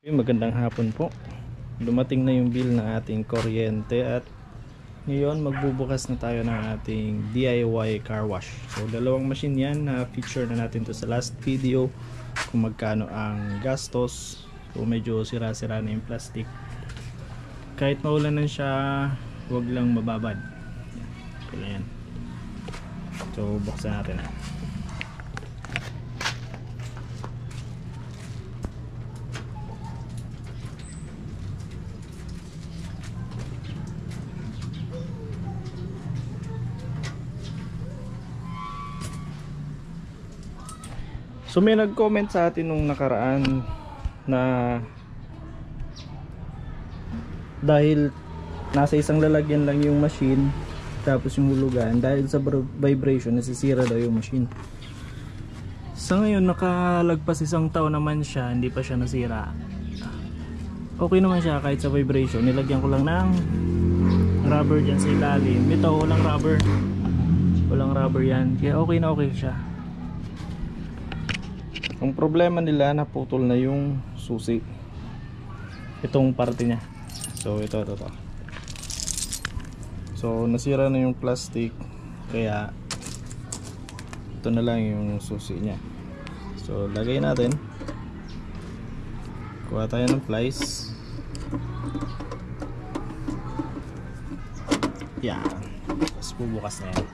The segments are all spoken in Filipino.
Magandang hapon po. Dumating na yung bill ng ating kuryente at ngayon magbubukas na tayo ng ating DIY car wash. So dalawang machine yan na feature na natin to sa last video kung magkano ang gastos. So medyo sira-sira na yung plastic. Kahit maulanan siya, huwag lang mababad. Okay yan. So buksan natin na. So may nag-comment sa atin nung nakaraan na dahil nasa isang lalagyan lang yung machine tapos yung hulugan, dahil sa vibration nasisira daw yung machine. Sa ngayon nakalagpas isang taon naman siya, hindi pa siya nasira. Okay naman siya kahit sa vibration. Nilagyan ko lang ng rubber dyan sa ilalim. Ito walang rubber yan, kaya okay na okay siya. Ang problema nila, naputol na yung susi, itong parte nya. So ito. So nasira na yung plastic, kaya ito na lang yung susi nya. So lagay natin, kuha tayo ng plies. Yan, tapos bubukas na yan.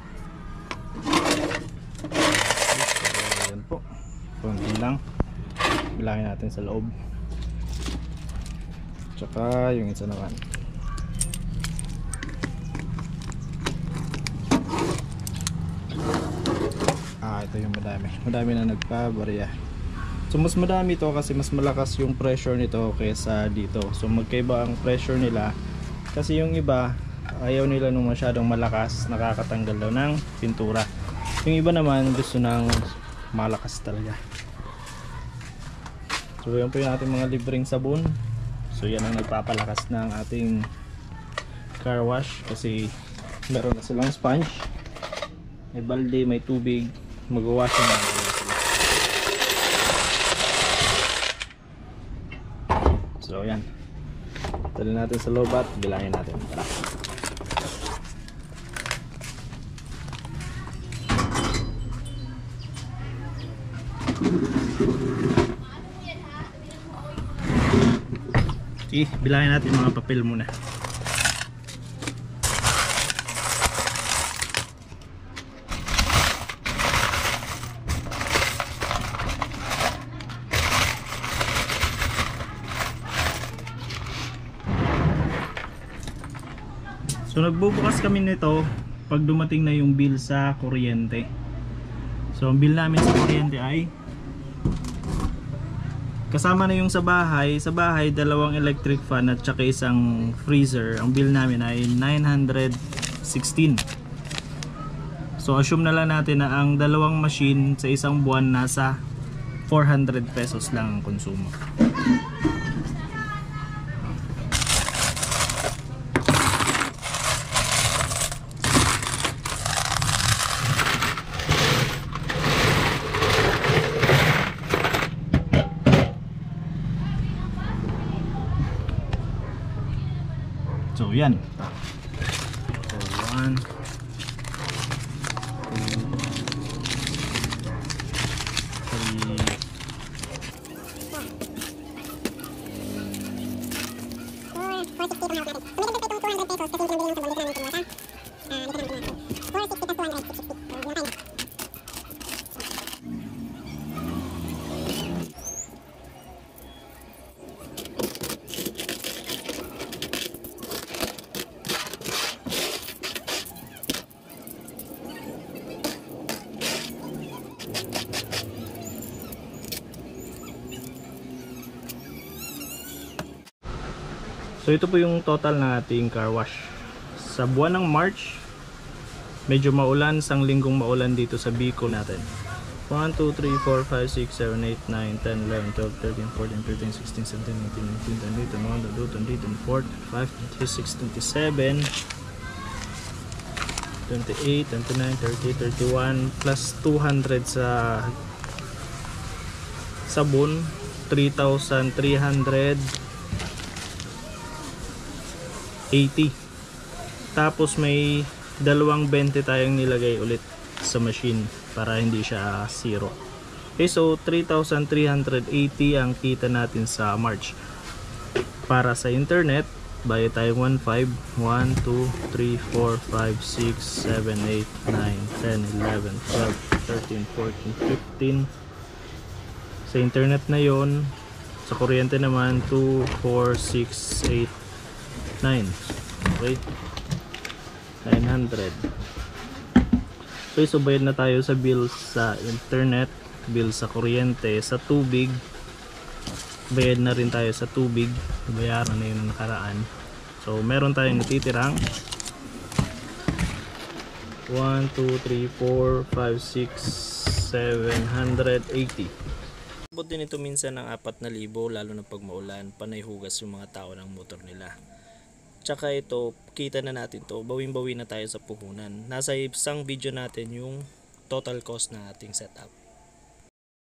So yan po, konti lang, bilangin natin sa loob, tsaka yung isa naman. Ito yung madami na nagpabarya. So mas madami ito kasi mas malakas yung pressure nito kaysa dito. So magkaiba ang pressure nila kasi yung iba ayaw nila nung masyadong malakas, nakakatanggal daw ng pintura. Yung iba naman gusto ng malakas talaga. So yan po yung ating mga libreng sabon. So yan ang nagpapalakas ng ating car wash kasi meron na silang sponge, may balde, may tubig, mag-wash na sila. So yan, tali natin sa loob at bilangin natin. Tara. Bilangin natin mga papel muna. So nagbubukas kami nito pag dumating na yung bill sa kuryente. So ang bill namin sa kuryente ay kasama na yung sa bahay. Sa bahay, dalawang electric fan at saka isang freezer. Ang bill namin ay 916. So assume na lang natin na ang dalawang machine sa isang buwan nasa 400 pesos lang ang konsumo. So yan. So 1, 2, So ito po yung total ng ating car wash. Sa buwan ng March, medyo maulan, isang linggong maulan dito sa Bicol natin. 1, 2, 3, 4, 5, 6, 7, 8, 9, 10, 11, 12, 13, 14, 15, 16, 17, 18, 19, 20, 21, 22, 24, 25, 26, 27, 28, 29, 30, 31 plus 200 sa sabon 3,380. Tapos may dalawang 20 tayong nilagay ulit sa machine para hindi siya zero. Okay, so 3,380 ang kita natin sa March. Para sa internet, bayad tayong 1.5. 1, 2, 3, 4, 5, 6, 7, 8, 9, 10, 11, 12, 13, 14, 15. Sa internet na yon. Sa kuryente naman 2, 4, 6, 8, 9. Okay, 900. Okay, so bayad na tayo sa bills sa internet, bill sa kuryente, sa tubig. Bayad na rin tayo sa tubig. Bayaran na yung nakaraan. So meron tayong natitirang 1, 2, 3, 4, 5, 6, 780. Abot din ito minsan ng 4,000, lalo na pag maulan, panay hugas yung mga tao ng motor nila. Tsaka ito, kita na natin to, bawing-bawi na tayo sa puhunan. Nasa isang video natin yung total cost ng ating setup.